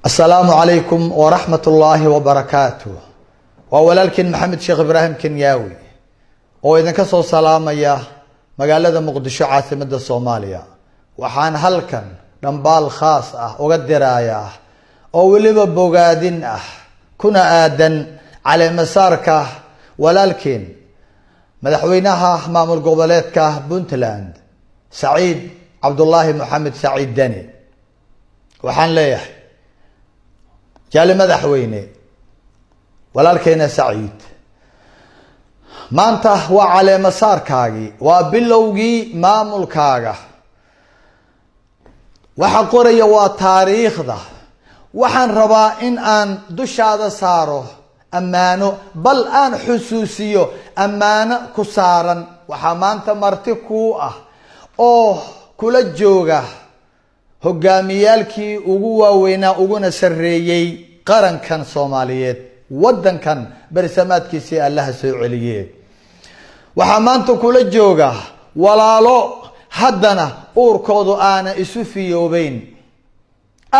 السلام عليكم ورحمة الله وبركاته. وولالكن محمد شيخ إبراهيم كنياوي وإذا كسو سلام يا مقالة مقدشو عاصمة الصومالية وحان هلكن نمبال خاص وقدر ولبا بوغادين كنا آدن على مسارك ولالكن مدحوينها مامور قبلتك بنتلاند سعيد عبد الله محمد سعيد دني وحان ليح جالي مدحويني ولالكينا سعيد ما انت وعلى مساركاغي وبلوغي مامولكاغا waxaan qoraya waa taariikhda waxaan rabaa in aan dushaada saaro amaano bal aan xusuusiyo amaano ku saaran waxa maanta marti ku ah oo kula jooga hogaamiyalkii ugu waaweynaa uguna sareeyay qarankan Soomaaliyeed wadankan barsamaadkiisa Allah soo celiyay waxa maanta kula jooga walaalo haddana uurkoodu aana isu fiyoobayn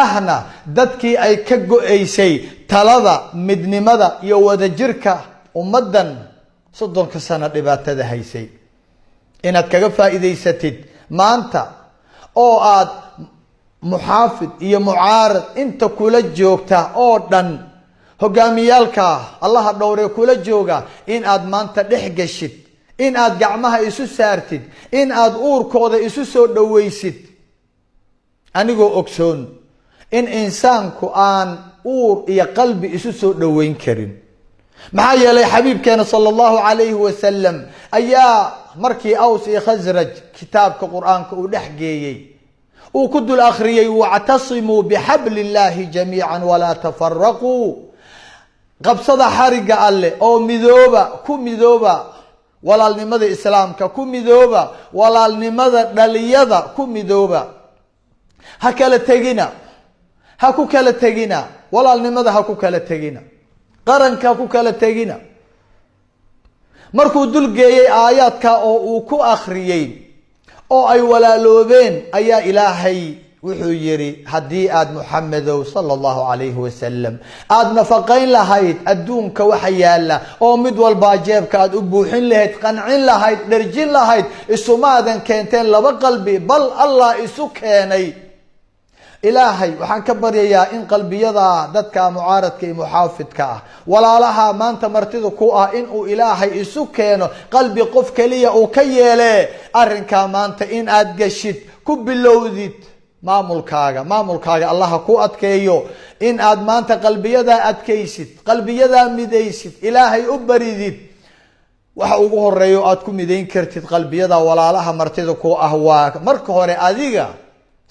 ahna dadkii ay ka go'aysay talada midnimada iyo wadajirka ummadan 30 sano dhibaatada haysay inaad kaga faa'iideysatid maanta oo aad muxaafid iyo mucaarad inta kula joogta oo dhan hogaamiyalka Allah dhowre kula jooga in aad maanta dhex gashid in aad gacmaha isu saartid in aad uurkooda isu soo dhaweysid anigoo ogsoon in insaanku aan uur iyo qalbi isu soo dhaweyn karin maxaa yeelay xabiibkeena sallallahu alayhi wa sallam ayaa markii aws iyo khazraj kitaabka quraanka uu dhex geeyay uu ku dul akhriyay wa'tasimu bihablillahi jami'an wala tafarraqu qabsada xariga alle oo midooba walaalnimada islaamka ku midooba walaalnimada dhaliyada ku midooba ha ku kala tagina walaalnimada ha ku kala tagina qaranka ku kala tagina markuu dulgeeyay aayadka oo uu ku akhriyay oo ay walaaloobeen ayaa ilaahay wuxuu yiri hadii aad muxammadow sallallahu alayhi wa sallam aad nafaqayn lahayd adduunka waxa yaala oo mid walba jeebka aad u buuxin lahayd qancin lahayd dharjin lahayd isumaadan keenteen laba qalbi bal Allah isu keenay ilaahay waxaan ka baryayaa in qalbiyada dadka mucaaradka iyo muxaafidka walaalaha maanta martida ku ah in uu ilaahay isu keeno qalbi qof kaliya uu ka yeelay arrinka maanta in aad gashid ku bilowdid maamulkaaga Allah ku adkeeyo in aad maanta qalbiyada adkaysid qalbiyada midaysid ilaahay u baridid waxa ugu horeeyo aad ku midayn kartid qalbiyada walaalaha martida ku ah waa marka hore adiga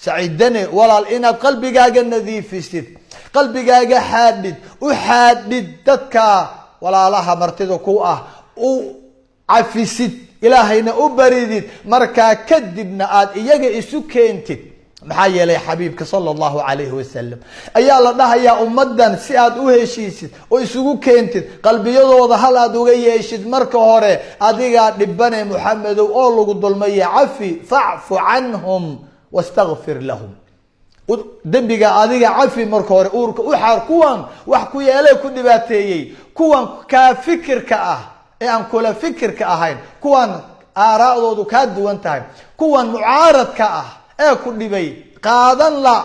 saciidane walaal inaad qalbigaaga nadiifisid qalbigaaga xaadid dadka walaalaha martida ku ah u cafisid ilaahayna u baridid marka kadibna aad iyaga isu keentid maxaa yeelay xabiibka sallallahu alayhi wa sallam ayaa la dhahayaa ummadan si aad u heshiisid oo isugu keentid qalbiyadooda hal aad uga yeeshid marka hore adiga dhibane muxammadow oo lagu dulmay cafi fa'fu anhum wastaghfir lahum dambiga adiga cafi marka hore uurka u xaar kuwan wax ku yeelay ku dhibaateeyay kuwan ka fikirka ee aan kula fikirka ahayn kuwan aaraadoodu ka duwan tahay kuwan mucaaradka ee ku dhibay qaadan la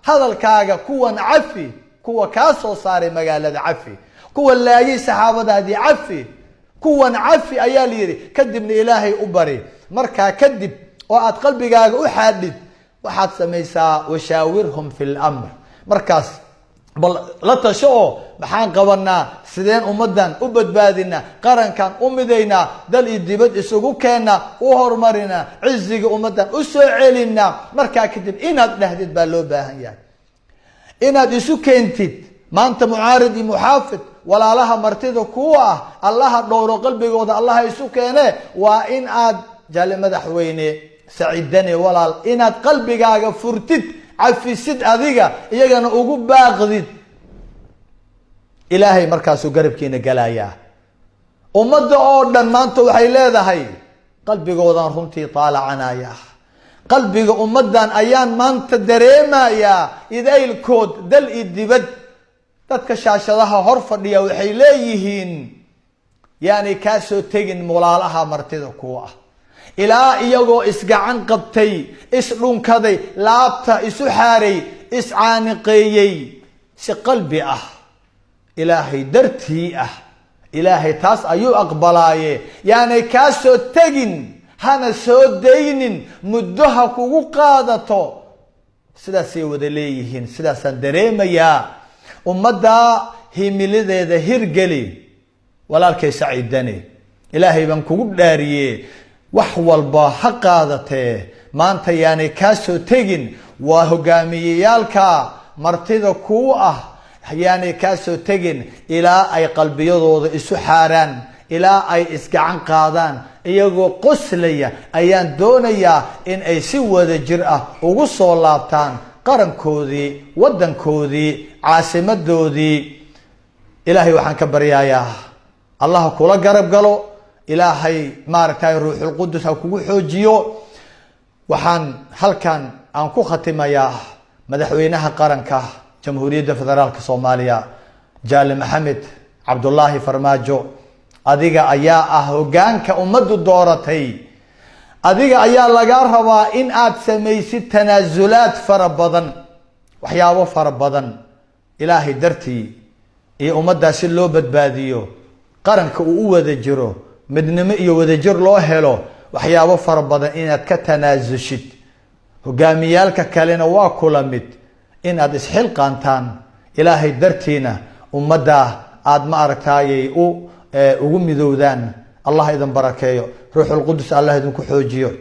hadalkaaga kuwan cafi kuwa ka soo saaray magaalada cafi kuwa laayay saxaabadaadii cafi kuwan cafi ayaa leeyahay kadibna ilaahay u bari marka kadib oo aad qalbigaaga u xaadid waxaad sameeysaa washaawirhum fil amr markaas bal la tasho maxaan qabanaa sideen ummadan u badbaadina qarankan u midayna dal iyo dibad isugu keena u horumarina ciziga ummadan u soo celina marka kadib inaad dhahdid baa loo baahan yahay inaad isu keentid maanta mucaarid iyo muxaafid walaalaha martida ku ah Allah dhowro qalbigooda Allah isu keene waa in aad jale madaxweyne saciidane walaal inaad qalbigaaga furtid cafisid adiga iyagana ugu baaqdid ilaahay markaas uu garabkiina galaya ummada oo dhan maanta waxay leedahay qalbigoodan runtii taalacanaya qalbiga ummadan ayaan maanta dareemayaa idaylkood dal iyo dibad dadka shaashadaha hor fadhiya waxay leeyihiin yaani kaa soo tegin walaalaha martida kuwa ah ilaa iyagoo isgacan qabtay isdhunkaday laabta isu xaaray iscaaniqeeyey si qalbi ah ilaahay dartii ah ilaahay taas ayuu aqbalaaye yaani kaa soo tegin hana soo daynin muddo ha kugu qaadato sidaasay wada leeyihiin sidaasaan dareemayaa ummadda himiladeeda hirgeli walaalkay saciidane ilaahay baan kugu dhaariye wax walba ha qaadatee maanta yaanay kaa soo tegin waa hogaamiyeyaalka martida kuu ah yaanay kaa soo tegin ilaa ay qalbiyadooda isu xaaraan ilaa ay isgacan qaadaan iyagoo qoslaya ayaan doonayaa in ay si wada jir ah ugu soo laabtaan qarankoodii waddankoodii caasimadoodii ilaahay waxaan ka baryayaa allah kula garab galo ilaahay maaragtay ruuxul qudus ha kugu xoojiyo waxaan halkan aan ku khatimayaa madaxweynaha qaranka jamhuuriyadda federaalka Soomaaliya Jaale Maxamed Cabdullaahi Farmaajo adiga ayaa ah hoggaanka ummaddu dooratay adiga ayaa laga rabaa in aad samaysid tanaasulaad fara badan waxyaabo fara badan ilaahay dartii iyo ummadda si loo badbaadiyo qaranka uu u wada jiro midnimo iyo wada jir loo helo waxyaabo fara badan inaad ka tanaazushid hogaamiyaalka kalena waa kula mid in aad isxil qaantaan ilaahay dartiina ummadda aad ma aragtaayay ugu midowdaan allah idin barakeeyo ruuxul qudus allah idinku xoojiyo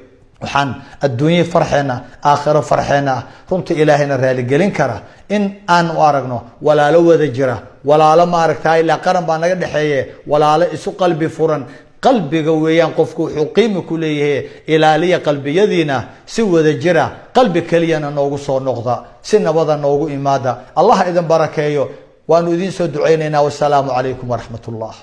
waxaan adduunyo farxeena aakhiro farxeena runtii ilaahayna raali gelin kara in aan u aragno walaalo wada jira walaalo ma aragtaay la qaran baa naga dhaxeeye walaalo isu qalbi furan qalbiga weeyaan qofku wuxuu qiimo ku leeyahay ilaaliya qalbiyadiina si wada jira qalbi kaliyana noogu soo noqda si nabada noogu imaada allah idin barakeeyo waanu idin soo duceynaynaa wassalaamu calaykum waraxmatullaah